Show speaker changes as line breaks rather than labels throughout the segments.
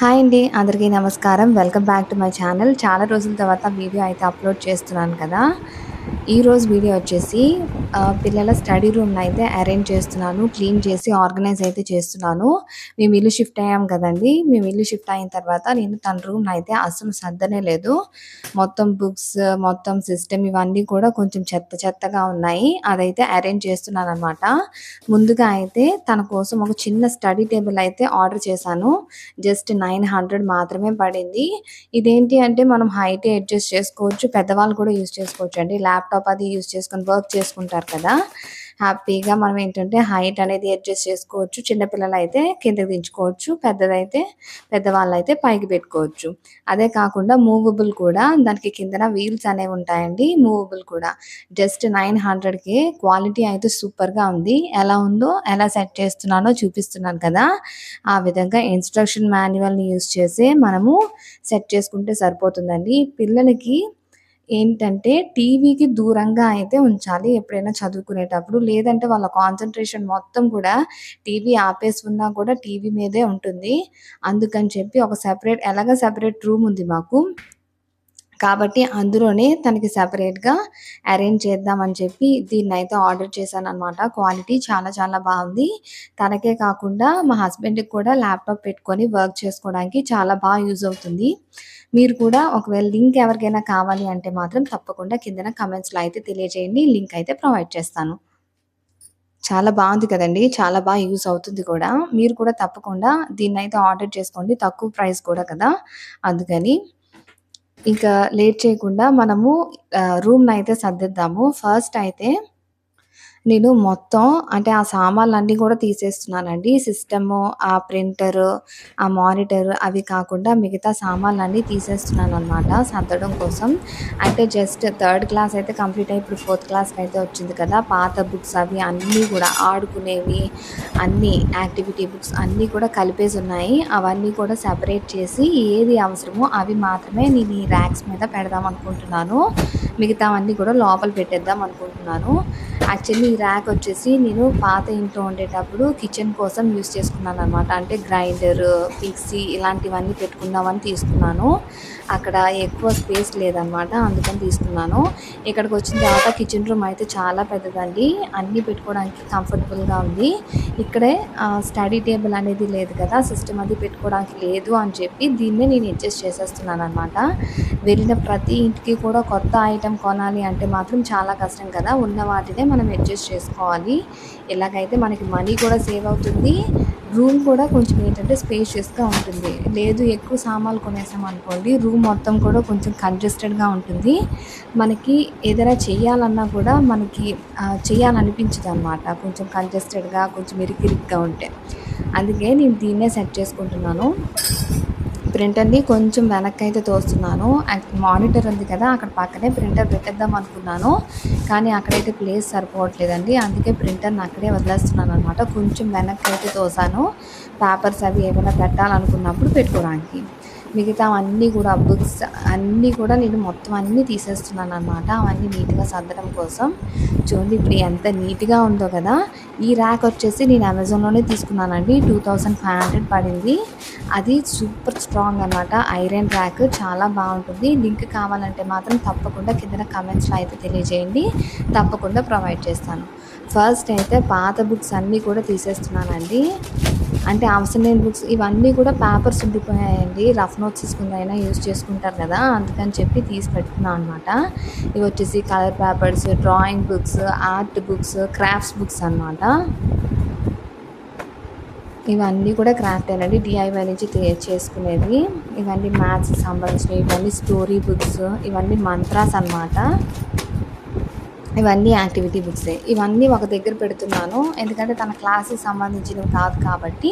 Hi అండి. అందరికీ నమస్కారం. Welcome back to my channel. చాలా రోజుల తర్వాత వీడియో అయితే అప్లోడ్ చేస్తున్నాను కదా! ఈరోజు వీడియో వచ్చేసి పిల్లల స్టడీ రూమ్‌ని అయితే అరేంజ్ చేస్తున్నాను. క్లీన్ చేసి ఆర్గనైజ్ అయితే చేస్తున్నాను. మేము ఇల్లు షిఫ్ట్ అయ్యాం కదండీ! మేము ఇల్లు షిఫ్ట్ అయిన తర్వాత నేను తన రూమ్‌ని అయితే అస్సలు సర్దనే లేదు. మొత్తం బుక్స్, మొత్తం సిస్టమ్ ఇవన్నీ కూడా కొంచెం చెత్త చెత్తగా ఉన్నాయి. అదైతే అరేంజ్ చేస్తున్నాననమాట. ముందుగా అయితే తన కోసం ఒక చిన్న స్టడీ టేబుల్ అయితే ఆర్డర్ చేశాను. జస్ట్ 900 మాత్రమే పడింది. ఇదేంటి అంటే మనం హైట్ అడ్జస్ట్ చేసుకోవచ్చు. పెద్దవాళ్ళు కూడా యూజ్ చేసుకోవచ్చండి. ల్యాప్‌టాప్ అది యూజ్ చేసుకొని వర్క్ చేసుకుంటారు కదా! హ్యాపీగా మనం ఏంటంటే హైట్ అనేది అడ్జస్ట్ చేసుకోవచ్చు. చిన్న పిల్లలైతే కిందకి దించుకోవచ్చు. పెద్దవాళ్ళైతే పైకి పెట్టుకోవచ్చు. అదే కాకుండా మూవబుల్ కూడా దానికి కిందన వీల్స్ అనేవి ఉంటాయండి. మూవబుల్ కూడా. జస్ట్ 900కే క్వాలిటీ అయితే సూపర్‌గా ఉంది. ఎలా ఉందో ఎలా సెట్ చేస్తున్నానో చూపిస్తున్నాను కదా! ఆ విధంగా ఇన్‌స్ట్రక్షన్ మాన్యువల్‌ని యూజ్ చేసి మనము సెట్ చేసుకుంటే సరిపోతుందండి. పిల్లలకి ఏంటంటే టీవీకి దూరంగా అయితే ఉంచాలి ఎప్పుడైనా చదువుకునేటప్పుడు. లేదంటే వాళ్ళ కాన్సంట్రేషన్ మొత్తం కూడా టీవీ ఆపేసి ఉన్నా కూడా టీవీ మీదే ఉంటుంది. అందుకని చెప్పి ఒక సెపరేట్ రూమ్ ఉంది మాకు. కాబట్టి అందులోనే తనకి సెపరేట్‌గా అరేంజ్ చేద్దామని చెప్పి దీన్నైతే ఆర్డర్ చేశాననమాట. క్వాలిటీ చాలా చాలా బావుంది. తనకే కాకుండా మా హస్బెండ్‌కి కూడా ల్యాప్‌టాప్ పెట్టుకొని వర్క్ చేసుకోవడానికి చాలా యూజ్ అవుతుంది. మీరు కూడా ఒకవేళ లింక్ ఎవరికైనా కావాలి అంటే మాత్రం తప్పకుండా కిందన కామెంట్స్‌లో అయితే తెలియజేయండి. లింక్ అయితే ప్రొవైడ్ చేస్తాను. చాలా బావుంది కదండీ! చాలా యూజ్ అవుతుంది కూడా. మీరు కూడా తప్పకుండా దీన్నైతే ఆర్డర్ చేసుకోండి. తక్కువ ప్రైస్ కూడా కదా! అందుకని. ఇంకా లేట్ చేయకుండా మనము రూమ్‌నయితే సర్దిద్దాము. ఫస్ట్ అయితే నేను మొత్తం అంటే ఆ సామాన్లన్నీ కూడా తీసేస్తున్నానండి. సిస్టము, ఆ ప్రింటరు, ఆ మానిటరు అవి కాకుండా మిగతా సామాన్లన్నీ తీసేస్తున్నాననమాట సర్దడం కోసం. అంటే జస్ట్ థర్డ్ క్లాస్ అయితే కంప్లీట్ అయ్యి ఇప్పుడు ఫోర్త్ క్లాస్‌కయితే వచ్చింది కదా! పాత బుక్స్ అవి అన్నీ కూడా ఆడుకునేవి అన్నీ యాక్టివిటీ బుక్స్ అన్నీ కూడా కలిపేసున్నాయి. అవన్నీ కూడా సెపరేట్ చేసి ఏది అవసరమో అవి మాత్రమే నేను ఈ ర్యాక్స్ మీద పెడదాం అనుకుంటున్నాను. మిగతావన్నీ కూడా లోపల పెట్టేద్దాం అనుకుంటున్నాను. యాక్చువల్లీ ఈ ర్యాక్ వచ్చేసి నేను పాత ఇంట్లో ఉండేటప్పుడు కిచెన్ కోసం యూజ్ చేసుకున్నాననమాట. అంటే గ్రైండరు, మిక్సీ ఇలాంటివన్నీ పెట్టుకుందామని తీసుకున్నాను. అక్కడ ఎక్కువ స్పేస్ లేదనమాట. అందుకని తీసుకున్నాను. ఇక్కడికి వచ్చిన తర్వాత కిచెన్ రూమ్ అయితే చాలా పెద్దదండి. అన్నీ పెట్టుకోవడానికి కంఫర్టబుల్‌గా ఉంది. ఇక్కడే స్టడీ టేబుల్ అనేది లేదు కదా! సిస్టమ్ అది పెట్టుకోవడానికి లేదు అని చెప్పి దీన్నే నేను అడ్జస్ట్ చేసేస్తున్నాననమాట. వెళ్ళిన ప్రతి ఇంటికి కూడా కొత్త ఐటెమ్ కొనాలి అంటే మాత్రం చాలా కష్టం కదా! ఉన్న వాటినే మనం అడ్జస్ట్ చేసుకోవాలి. ఇలాగైతే మనకి మనీ కూడా సేవ్ అవుతుంది. రూమ్ కూడా కొంచెం ఏంటంటే స్పేషియస్‌గా ఉంటుంది. లేదు ఎక్కువ సామాన్లు కొనేసామనుకోండి రూమ్ మొత్తం కూడా కొంచెం కంజెస్టెడ్‌గా ఉంటుంది. మనకి ఏదైనా చేయాలన్నా కూడా మనకి చేయాలనిపించదనమాట. కొంచెం కంజెస్టెడ్‌గా కొంచెం ఇరుకిరుగ్గా ఉంటే. అందుకే నేను దీన్నే సెట్ చేసుకుంటున్నాను. ప్రింటర్‌ని కొంచెం వెనక్కైతే తోస్తున్నాను. మానిటర్ ఉంది కదా! అక్కడ పక్కనే ప్రింటర్ పెట్టేద్దాం అనుకున్నాను. కానీ అక్కడైతే ప్లేస్ సరిపోవట్లేదండి. అందుకే ప్రింటర్‌ని అక్కడే వదిలేస్తున్నాననమాట. కొంచెం వెనక్కైతే తోసాను. పేపర్స్ అవి ఏమైనా పెట్టాలనుకున్నప్పుడు పెట్టుకోవడానికి. మిగతావన్నీ కూడా బుక్స్ అన్నీ కూడా నేను మొత్తం అన్నీ తీసేస్తున్నాననమాట. అవన్నీ నీట్‌గా సర్దడం కోసం. చూడండి ఇప్పుడు ఎంత నీట్‌గా ఉందో కదా! ఈ ర్యాక్ వచ్చేసి నేను అమెజాన్‌లోనే తీసుకున్నానండి. 2500 పడింది. అది సూపర్ స్ట్రాంగ్ అనమాట. ఐరన్ ర్యాక్ చాలా బావుంటుంది. లింక్ కావాలంటే మాత్రం తప్పకుండా కిందన కామెంట్స్‌లో అయితే తెలియజేయండి. తప్పకుండా ప్రొవైడ్ చేస్తాను. ఫస్ట్ అయితే పాత బుక్స్ అన్నీ కూడా తీసేస్తున్నానండి. అంటే అవసరం లేని బుక్స్ ఇవన్నీ కూడా పేపర్స్ ఉండిపోయాయండి. రఫ్ నోట్స్ తీసుకుందైనా యూజ్ చేసుకుంటారు కదా! అందుకని చెప్పి తీసి పెట్టుకున్నాను అనమాట. ఇవి వచ్చేసి colour papers, drawing books, art books, crafts books అనమాట. ఇవన్నీ కూడా క్రాఫ్టేనండి. డీఐవై నుంచి చేసుకునేవి. ఇవన్నీ మ్యాథ్స్‌కి సంబంధించినవి, ఇవన్నీ స్టోరీ బుక్స్, ఇవన్నీ మంత్రాస్ అనమాట. ఇవన్నీ యాక్టివిటీ బుక్సే. ఇవన్నీ ఒక దగ్గర పెడుతున్నాను. ఎందుకంటే తన క్లాస్‌కి సంబంధించినవి కాదు కాబట్టి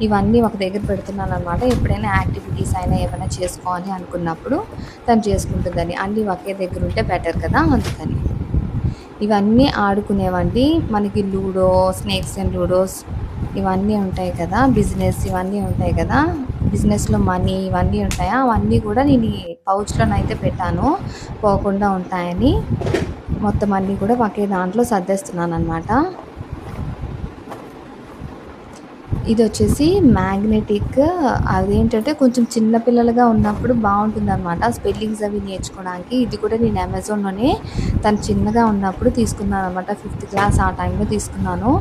ఇవన్నీ ఒక దగ్గర పెడుతున్నాననమాట. ఎప్పుడైనా యాక్టివిటీస్ అయినా ఏమైనా చేసుకోవాలి అనుకున్నప్పుడు తను చేసుకుంటుందని. అన్నీ ఒకే దగ్గర ఉంటే బెటర్ కదా! అందుకని. ఇవన్నీ ఆడుకునేవండి. మనకి లూడో, స్నేక్స్ అండ్ లూడోస్ ఇవన్నీ ఉంటాయి కదా! బిజినెస్ ఇవన్నీ ఉంటాయి కదా! బిజినెస్‌లో మనీ ఇవన్నీ ఉంటాయా? అవన్నీ కూడా నేను ఈ పౌచ్‌లోనైతే పెట్టాను. పోకుండా ఉంటాయని. మొత్తం అన్నీ కూడా ఒకే దాంట్లో సర్దేస్తున్నాననమాట. ఇదొచ్చేసి మ్యాగ్నెటిక్. అదేంటంటే కొంచెం చిన్న పిల్లలుగా ఉన్నప్పుడు బావుంటుందనమాట. స్పెల్లింగ్స్ అవి నేర్చుకోవడానికి. ఇది కూడా నేను అమెజాన్‌లోనే తను చిన్నగా ఉన్నప్పుడు తీసుకున్నాననమాట. 5థ్ క్లాస్ ఆ టైంలో తీసుకున్నాను.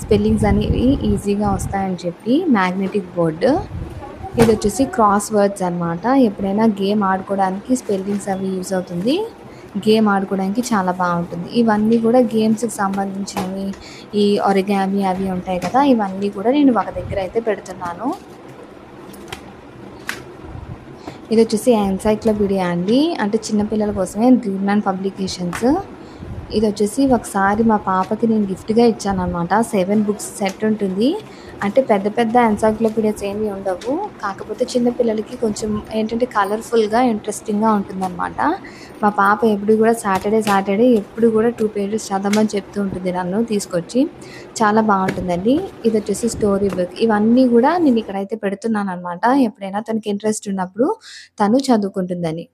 స్పెల్లింగ్స్ అనేవి ఈజీగా వస్తాయని చెప్పి మ్యాగ్నెటిక్ బోర్డ్. ఇదొచ్చేసి క్రాస్ వర్డ్స్ అనమాట. ఎప్పుడైనా గేమ్ ఆడుకోవడానికి స్పెల్లింగ్స్ అవి యూజ్ అవుతుంది. గేమ్ ఆడుకోవడానికి చాలా బావుంటుంది. ఇవన్నీ కూడా గేమ్స్‌కి సంబంధించినవి. ఈ ఒరిగామి అవి ఉంటాయి కదా! ఇవన్నీ కూడా నేను ఒక దగ్గర అయితే పెడుతున్నాను. ఇదొచ్చేసి ఎన్‌సైక్లోపీడియా అండి. అంటే చిన్న పిల్లల కోసమే డ్రీమ్‌ల్యాండ్ పబ్లికేషన్స్. ఇదొచ్చేసి ఒకసారి మా పాపకి నేను గిఫ్ట్‌గా ఇచ్చాననమాట. 7 బుక్స్ సెట్ ఉంటుంది. అంటే పెద్ద పెద్ద ఎన్‌సైక్లోపీడియాస్ ఏమి ఉండవు. కాకపోతే చిన్న పిల్లలకి కొంచెం ఏంటంటే కలర్‌ఫుల్‌గా, ఇంట్రెస్టింగ్‌గా ఉంటుందనమాట. మా పాప ఎప్పుడు కూడా సాటర్డే ఎప్పుడు కూడా 2 పేజెస్ చదవమని చెప్తూ ఉంటుంది నన్ను తీసుకొచ్చి. చాలా బావుంటుందండి. ఇదొచ్చేసి స్టోరీ బుక్. ఇవన్నీ కూడా నేను ఇక్కడైతే పెడుతున్నాననమాట. ఎప్పుడైనా తనకి ఇంట్రెస్ట్ ఉన్నప్పుడు తను చదువుకుంటుందని.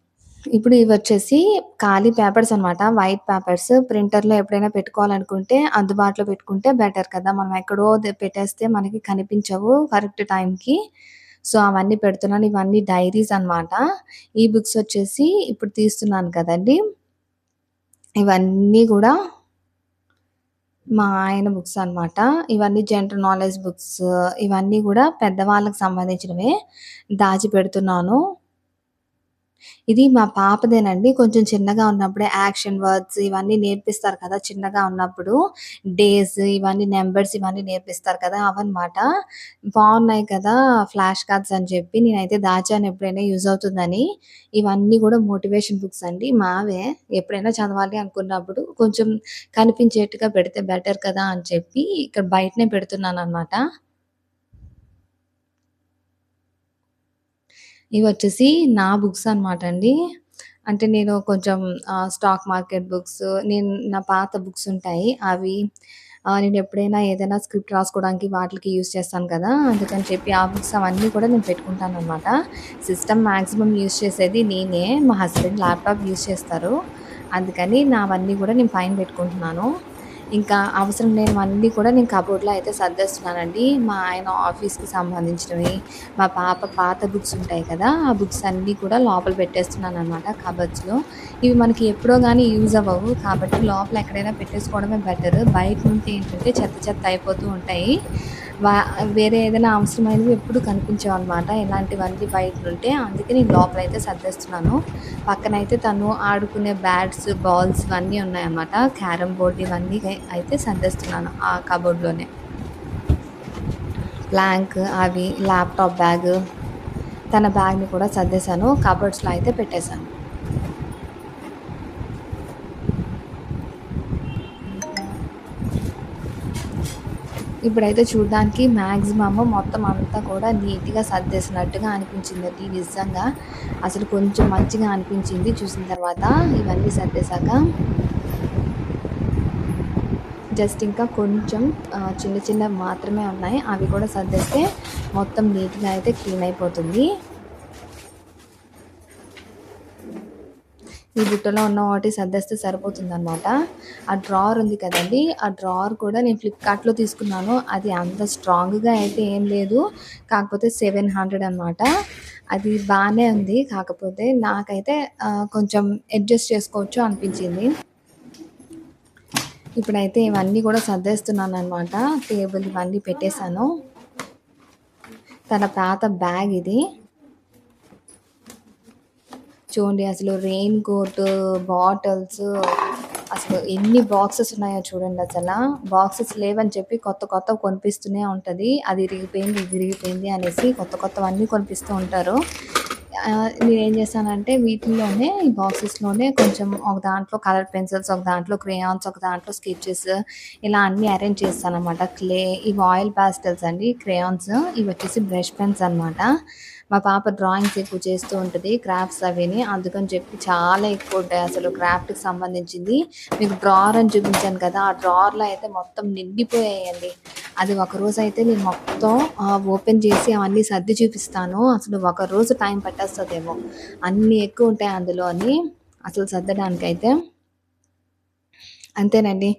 ఇప్పుడు ఇవొచ్చేసి ఖాళీ పేపర్స్ అనమాట. వైట్ పేపర్స్ ప్రింటర్‌లో ఎప్పుడైనా పెట్టుకోవాలనుకుంటే అందుబాటులో పెట్టుకుంటే బెటర్ కదా! మనం ఎక్కడో పెట్టేస్తే మనకి కనిపించవు కరెక్ట్ టైంకి. సో, అవన్నీ పెడుతున్నాను. ఇవన్నీ డైరీస్ అనమాట. ఈ బుక్స్ వచ్చేసి ఇప్పుడు తీస్తున్నాను కదండీ! ఇవన్నీ గూడా మా ఆయన బుక్స్ అనమాట. ఇవన్నీ జనరల్ నాలెడ్జ్ బుక్స్ ఇవన్నీ గూడా పెద్దవాళ్ళకి సంబంధించినవే దాచిపెడుతున్నాను. ఇది మా పాపదేనండి. కొంచెం చిన్నగా ఉన్నప్పుడే యాక్షన్ వర్డ్స్ ఇవన్నీ నేర్పిస్తారు కదా! చిన్నగా ఉన్నప్పుడు. డేస్ ఇవన్నీ నంబర్స్ ఇవన్నీ నేర్పిస్తారు కదా! అవన్నమాట. బావున్నాయి కదా! ఫ్లాష్ కార్డ్స్ అని చెప్పి నేనైతే దాచాను ఎప్పుడైనా యూజ్ అవుతుందని. ఇవన్నీ కూడా మోటివేషన్ బుక్స్ అండి మావే. ఎప్పుడైనా చదవాలి అనుకున్నప్పుడు కొంచెం కనిపించేట్టుగా పెడితే బెటర్ కదా! అని చెప్పి ఇక్కడ బయటనే పెడుతున్నాననమాట. ఇవొచ్చేసి నా బుక్స్ అనమాట అండి. అంటే నేను కొంచెం స్టాక్ మార్కెట్ బుక్స్, నా పాత బుక్స్ ఉంటాయి. అవి నేనెప్పుడైనా ఏదైనా స్క్రిప్ట్ రాసుకోవడానికి వాటిలకి యూజ్ చేస్తాను కదా! అందుకని చెప్పి ఆ బుక్స్ అవన్నీ కూడా నేను పెట్టుకుంటాననమాట. సిస్టమ్ మాక్సిమం యూజ్ చేసేది నేనే. మా హస్బెండ్ ల్యాప్‌టాప్ యూజ్ చేస్తారు. అందుకని నావన్నీ కూడా నేను పైన పెట్టుకుంటున్నాను. ఇంకా అవసరం లేనివన్నీ కూడా నేను కబోర్డ్‌లో అయితే సర్దేస్తున్నానండి. మా ఆయన ఆఫీస్‌కి సంబంధించినవి, మా పాప పాత బుక్స్ ఉంటాయి కదా! ఆ బుక్స్ అన్నీ కూడా లోపల పెట్టేస్తున్నాననమాట కబోర్డ్స్‌లో. ఇవి మనకి ఎప్పుడో గానీ యూజ్ అవ్వవు. కాబట్టి లోపల ఎక్కడైనా పెట్టేసుకోవడమే బెటర్. బయట నుండి ఏంటంటే చెత్త చెత్త అయిపోతూ ఉంటాయి. వా వేరే ఏదైనా అవసరమైనవి ఎప్పుడు కనిపించవనమాట. ఇలాంటివన్నీ బయటనుంటే. అందుకే నేను లోపలైతే సర్దేస్తున్నాను. పక్కనైతే తను ఆడుకునే బ్యాట్స్, బాల్స్ ఇవన్నీ ఉన్నాయన్నమాట. క్యారమ్ బోర్డ్ ఇవన్నీ అయితే సర్దేస్తున్నాను ఆ కబోర్డ్‌లోనే. ప్లాంక్ అవి, ల్యాప్‌టాప్ బ్యాగ్, తన బ్యాగ్‌ని కూడా సర్దేశాను. కబోర్డ్స్‌లో అయితే పెట్టేశాను. ఇప్పుడైతే చూడ్డానికి మాక్సిమమ్ మొత్తం అంతా కూడా నీట్‌గా సర్దేసినట్టుగా అనిపించిందండి నిజంగా. అసలు కొంచెం మంచిగా అనిపించింది చూసిన తర్వాత ఇవన్నీ సర్దేశాక. జస్ట్ ఇంకా కొంచెం చిన్న చిన్నవి మాత్రమే ఉన్నాయి. అవి కూడా సర్దేస్తే మొత్తం నీట్‌గా అయితే క్లీన్ అయిపోతుంది. ఈ బుట్టలో ఉన్న వాటి సర్దేస్తే సరిపోతుందనమాట. ఆ డ్రావర్ ఉంది కదండీ! ఆ డ్రావర్ కూడా నేను ఫ్లిప్‌కార్ట్‌లో తీసుకున్నాను. అది అంత స్ట్రాంగ్‌గా అయితే ఏం లేదు. కాకపోతే 700 అనమాట. అది బానే ఉంది. కాకపోతే నాకైతే కొంచెం అడ్జస్ట్ చేసుకోవచ్చు అనిపించింది. ఇప్పుడైతే ఇవన్నీ కూడా సర్దేస్తున్నాననమాట. టేబుల్ ఇవన్నీ పెట్టేశాను. తన పాత బ్యాగ్ ఇది. చూడండి అసలు రెయిన్ కోట్, బాటిల్స్ అసలు ఎన్ని బాక్సెస్ ఉన్నాయో చూడండి అసల. బాక్సెస్ లేవని చెప్పి కొత్త కొత్తవి కొనిపిస్తూనే ఉంటది. అది ఇరిగిపోయింది, ఇది ఇరిగిపోయింది అనేసి కొత్త కొత్తవన్నీ కొనిపిస్తూ ఉంటారు. నేనేం చేశానంటే వీటిల్లోనే ఈ బాక్సెస్‌లోనే కొంచెం ఒక దాంట్లో కలర్ పెన్సిల్స్, ఒక దాంట్లో క్రేయాన్స్, ఒక దాంట్లో స్కెచెస్ ఇలా అన్నీ అరేంజ్ చేశాననమాట. ఇవి ఆయిల్ పాస్టెల్స్ అండి. క్రేయాన్స్ ఇవొచ్చేసి బ్రష్ పెన్స్ అనమాట. మా పాప డ్రాయింగ్స్ ఎక్కువ చేస్తూ ఉంటది. క్రాఫ్ట్స్ అవిని. అందుకని చెప్పి చాలా ఎక్కువ ఉంటాయి అసలు క్రాఫ్ట్‌కి సంబంధించింది. మీకు డ్రావర్ అని చూపించాను కదా! ఆ డ్రావర్‌లో అయితే మొత్తం నిండిపోయాయండి. అది ఒకరోజైతే నేను మొత్తం ఓపెన్ చేసి అవన్నీ సర్ది చూపిస్తాను. అసలు ఒకరోజు టైం పట్టేస్తదేమో! అన్నీ ఎక్కువుంటాయి అందులోని అసలు సర్దడానికైతే. అంతేనండి.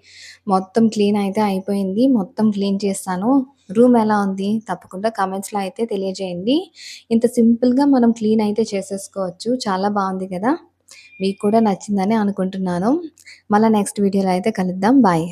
మొత్తం క్లీన్ అయితే అయిపోయింది. మొత్తం క్లీన్ చేశాను. రూమ్ ఎలా ఉంది? తప్పకుండా కామెంట్స్‌లో అయితే తెలియజేయండి. ఇంత సింపుల్‌గా మనం క్లీన్ అయితే చేసేసుకోవచ్చు. చాలా బావుంది కదా! మీకు కూడా నచ్చిందని అనుకుంటున్నాను. మళ్ళా నెక్స్ట్ వీడియోలో అయితే కలుద్దాం. బాయ్.